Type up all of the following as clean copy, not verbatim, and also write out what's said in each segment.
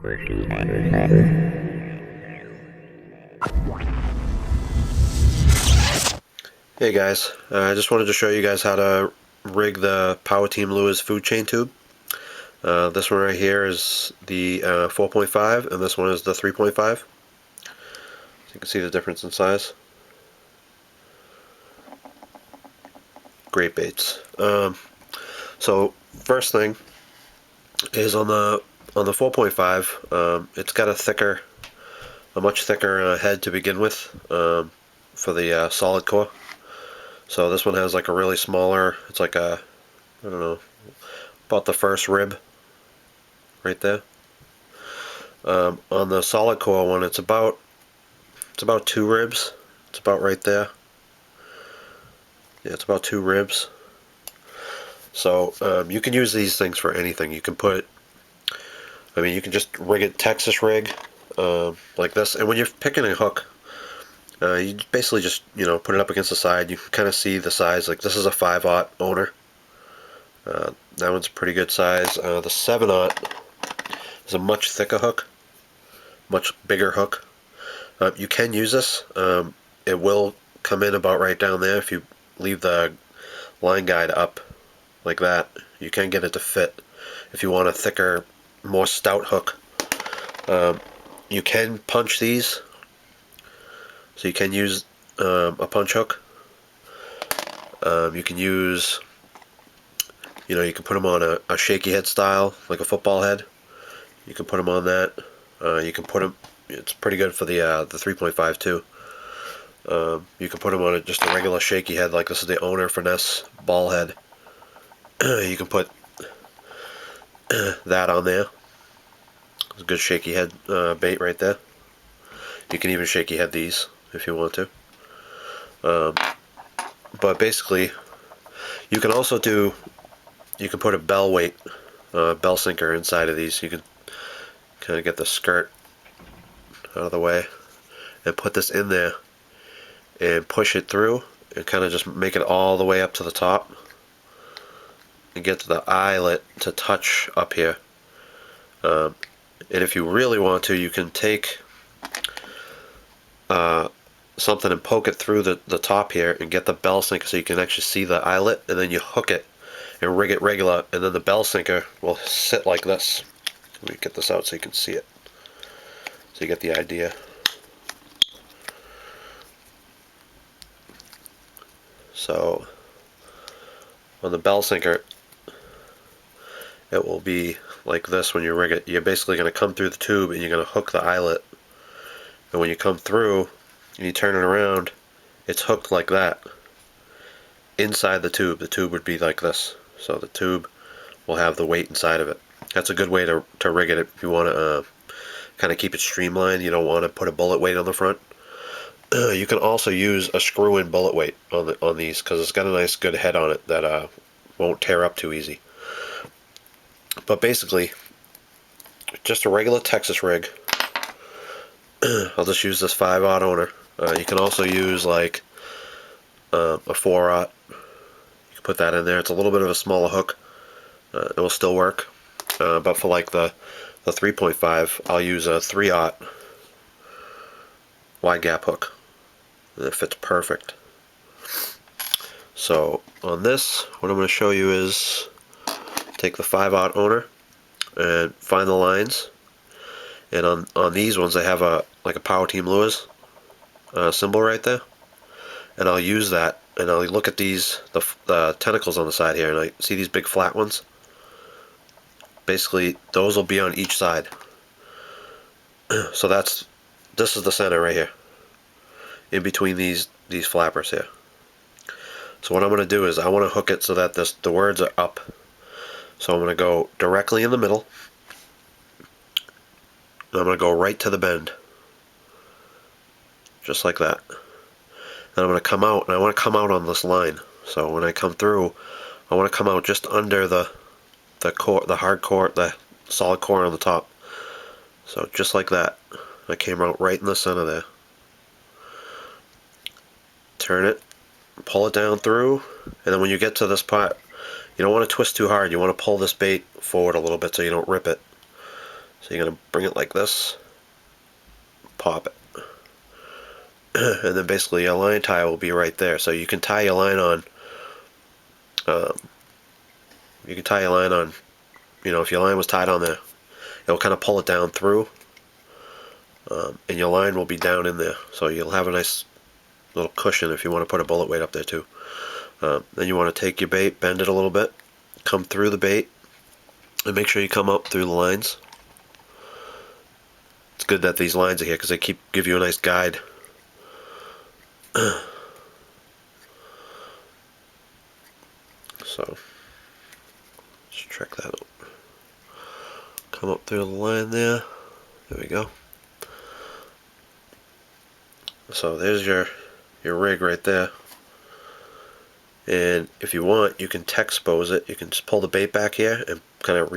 Hey guys, I just wanted to show you guys how to rig the PowerTeam Lures Food Chain tube. This one right here is the 4.5 and this one is the 3.5. So you can see the difference in size. Great baits. So first thing is on the 4.5, it's got a much thicker head to begin with for the solid core. So this one has like a really smaller, it's like a, I don't know, about the first rib right there. On the solid core one, it's about 2 ribs. It's about right there. Yeah, it's about 2 ribs. So you can use these things for anything. You can you can just rig it Texas rig like this. And when you're picking a hook, you basically just put it up against the side. You can kind of see the size. Like this is a 5/0 owner. That one's a pretty good size. The 7/0 is a much thicker hook, much bigger hook. You can use this. It will come in about right down there if you leave the line guide up like that. You can get it to fit. If you want a thicker, more stout hook, you can punch these. So you can use a punch hook. You can use, you can put them on a shaky head style, like a football head. You can put them on that. You can put them. It's pretty good for the 3.5 too. You can put them on just a regular shaky head, like this is the owner finesse ball head. You can put that on there. It's a good shaky head bait right there. You can even shaky head these if you want to. But basically, you can also put a bell weight, bell sinker inside of these. You can kind of get the skirt out of the way and put this in there and push it through and kind of just make it all the way up to the top and get to the eyelet to touch up here. And if you really want to, you can take something and poke it through the top here and get the bell sinker so you can actually see the eyelet, and then you hook it and rig it regular, and then the bell sinker will sit like this. Let me get this out so you can see it, so you get the idea. So on the bell sinker, it will be like this when you rig it. You're basically going to come through the tube and you're going to hook the eyelet, and when you come through and you turn it around, it's hooked like that inside the tube. The tube would be like this, so the tube will have the weight inside of it. That's a good way to rig it if you want to kind of keep it streamlined. You don't want to put a bullet weight on the front. You can also use a screw-in bullet weight on these because it's got a nice good head on it that won't tear up too easy. But basically, just a regular Texas rig. I'll just use this 5/0 owner. You can also use like a 4/0. You can put that in there. It's a little bit of a smaller hook. It will still work. But for like the 3.5, I'll use a 3/0 wide gap hook. And it fits perfect. So on this, what I'm going to show you is take the 5/0 owner and find the lines. And on these ones, I have like a PowerTeam Lures symbol right there, and I'll use that, and I'll look at these the tentacles on the side here, and I see these big flat ones. Basically, those will be on each side. So this is the center right here, in between these flappers here. So what I'm going to do is I want to hook it so that the words are up. So I'm going to go directly in the middle. I'm going to go right to the bend, just like that. And I'm going to come out, and I want to come out on this line. So when I come through, I want to come out just under the core, the hard core, the solid core on the top. So just like that. I came out right in the center there. Turn it, pull it down through, and then when you get to this part, you don't want to twist too hard. You want to pull this bait forward a little bit so you don't rip it. So you're going to bring it like this, pop it, and then basically your line tie will be right there. So you can tie your line on, you know, if your line was tied on there, it'll kind of pull it down through, and your line will be down in there. So you'll have a nice little cushion if you want to put a bullet weight up there too. Then you want to take your bait, bend it a little bit, come through the bait, and make sure you come up through the lines. It's good that these lines are here because they give you a nice guide. So let's check that out. Come up through the line there. There we go. So there's your rig right there. And if you want, you can Texpose it. You can just pull the bait back here and kind of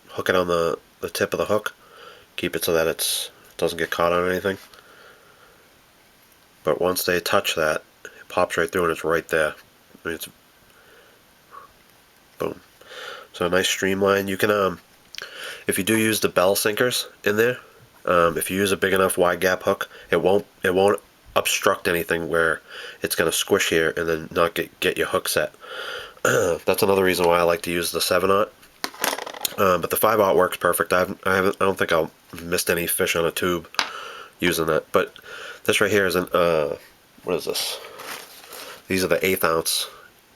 hook it on the tip of the hook. Keep it so that it doesn't get caught on anything. But once they touch that, it pops right through and it's right there. I mean, it's boom. So a nice streamline. You can, if you do use the bell sinkers in there, if you use a big enough wide gap hook, it won't obstruct anything where it's going to squish here and then not get your hook set. That's another reason why I like to use the 7/0. But the 5/0 works perfect. I don't think I've missed any fish on a tube using that. But this right here is an what is this? These are the 1/8 ounce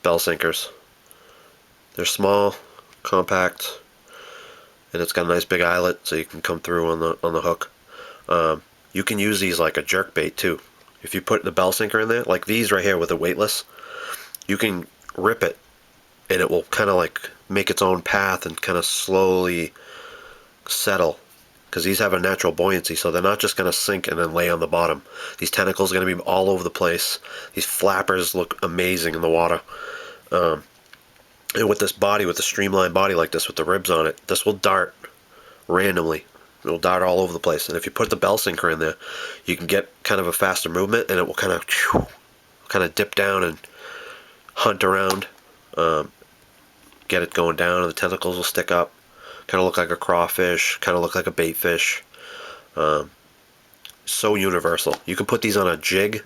bell sinkers. They're small, compact, and it's got a nice big eyelet so you can come through on the hook. You can use these like a jerk bait too. If you put the bell sinker in there, like these right here with the weightless, you can rip it and it will kind of like make its own path and kind of slowly settle, because these have a natural buoyancy, so they're not just going to sink and then lay on the bottom. These tentacles are going to be all over the place. These flappers look amazing in the water. And with this body, with the streamlined body like this with the ribs on it, this will dart randomly. It'll dart all over the place. And if you put the bell sinker in there, you can get kind of a faster movement, and it will kind of dip down and hunt around, get it going down, and the tentacles will stick up. Kind of look like a crawfish, kind of look like a bait fish. So universal. You can put these on a jig.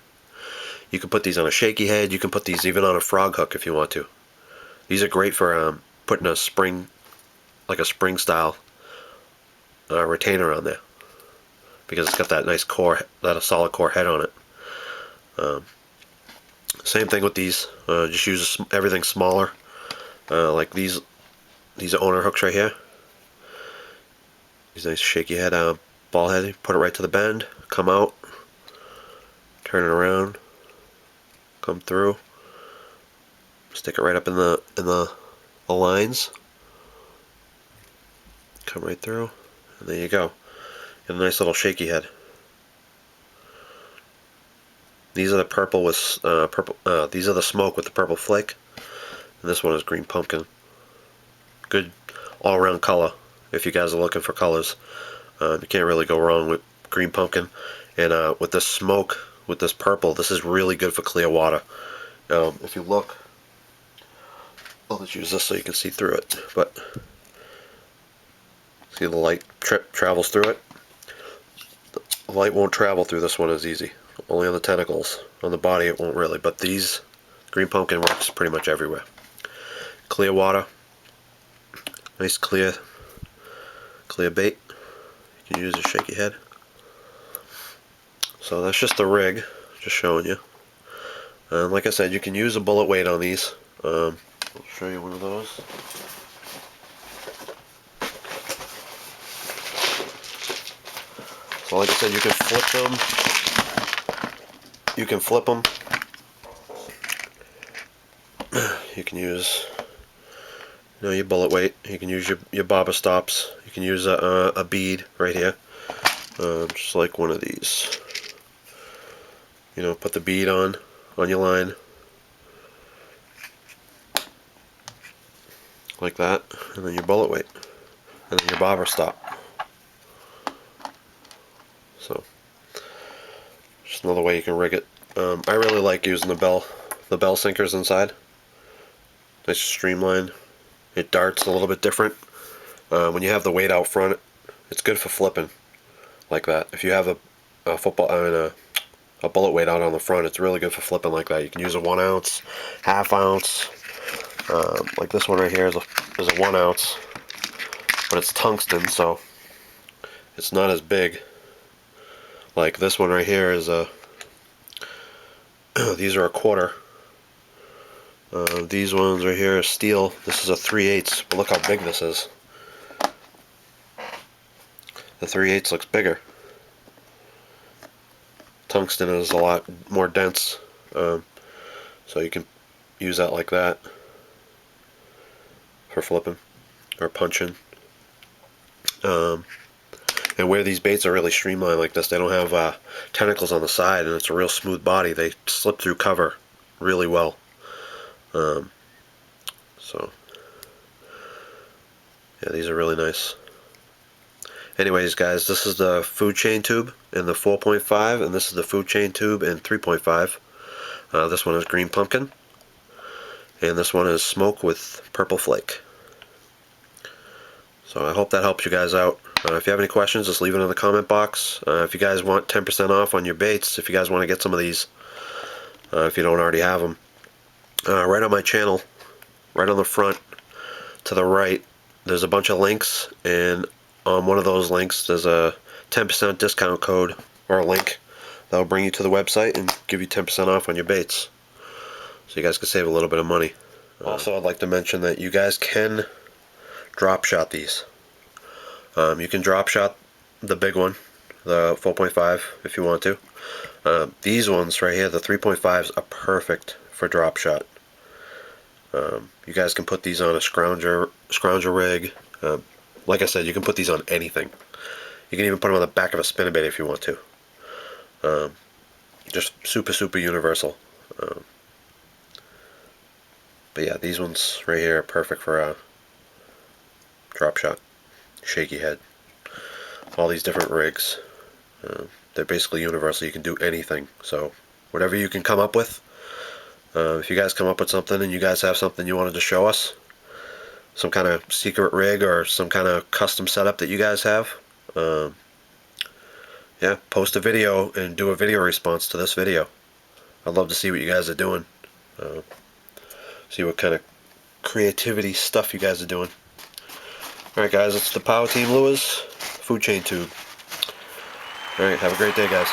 You can put these on a shaky head. You can put these even on a frog hook if you want to. These are great for putting a spring, like a spring style retainer on there, because it's got that nice core, that a solid core head on it. Same thing with these. Just use everything smaller. Like these are owner hooks right here. These nice shaky head, ball head. Put it right to the bend. Come out. Turn it around. Come through. Stick it right up in the lines. Come right through. And there you go. And a nice little shaky head. These are the purple with these are the smoke with the purple flake, and this one is green pumpkin. Good all-around color if you guys are looking for colors. You can't really go wrong with green pumpkin. And with this smoke, with this purple, this is really good for clear water. If you look, I'll just use this so you can see through it. But see, the light travels through it. The light won't travel through this one as easy. Only on the tentacles. On the body it won't really. But these, green pumpkin works pretty much everywhere. Clear water. Nice clear bait. You can use a shaky head. So that's just the rig. Just showing you. Like I said, you can use a bullet weight on these. I'll show you one of those. So like I said, you can flip them. You can flip them. You can use, your bullet weight. You can use your bobber stops. You can use a bead right here, just like one of these. Put the bead on your line, like that, and then your bullet weight, and then your bobber stop. So, just another way you can rig it. I really like using the bell sinkers inside. Nice streamline. It darts a little bit different. When you have the weight out front, It's good for flipping like that. If you have a football, I mean a bullet weight out on the front, it's really good for flipping like that. You can use a 1 ounce, half ounce. Like this one right here is a 1 ounce, but it's tungsten, so it's not as big. Like this one right here is a these are a quarter. These ones right here are steel. This is a 3/8, but look how big this is. The 3/8 looks bigger. Tungsten is a lot more dense, so you can use that like that for flipping or punching. And where these baits are really streamlined like this, they don't have tentacles on the side, and it's a real smooth body. They slip through cover really well. So yeah, these are really nice. Anyways, guys, this is the food chain tube in the 4.5, and this is the food chain tube in 3.5. This one is green pumpkin, and this one is smoke with purple flake. So I hope that helps you guys out. If you have any questions, just leave it in the comment box. If you guys want 10% off on your baits, if you guys want to get some of these, if you don't already have them, right on my channel, right on the front to the right, there's a bunch of links, and on one of those links there's a 10% discount code or a link that will bring you to the website and give you 10% off on your baits, so you guys can save a little bit of money. Also, I'd like to mention that you guys can drop shot these. You can drop shot the big one, the 4.5, if you want to. These ones right here, the 3.5s, are perfect for drop shot. You guys can put these on a scrounger rig. Like I said, you can put these on anything. You can even put them on the back of a spinnerbait if you want to. Just super universal. But yeah, these ones right here are perfect for drop shot, shaky head. All these different rigs. They're basically universal. You can do anything. So whatever you can come up with. If you guys come up with something and you guys have something you wanted to show us, some kind of secret rig or some kind of custom setup that you guys have, yeah, post a video and do a video response to this video. I'd love to see what you guys are doing. See what kind of creativity stuff you guys are doing. Alright guys, it's the PowerTeam Lures Food Chain tube. Alright, have a great day guys.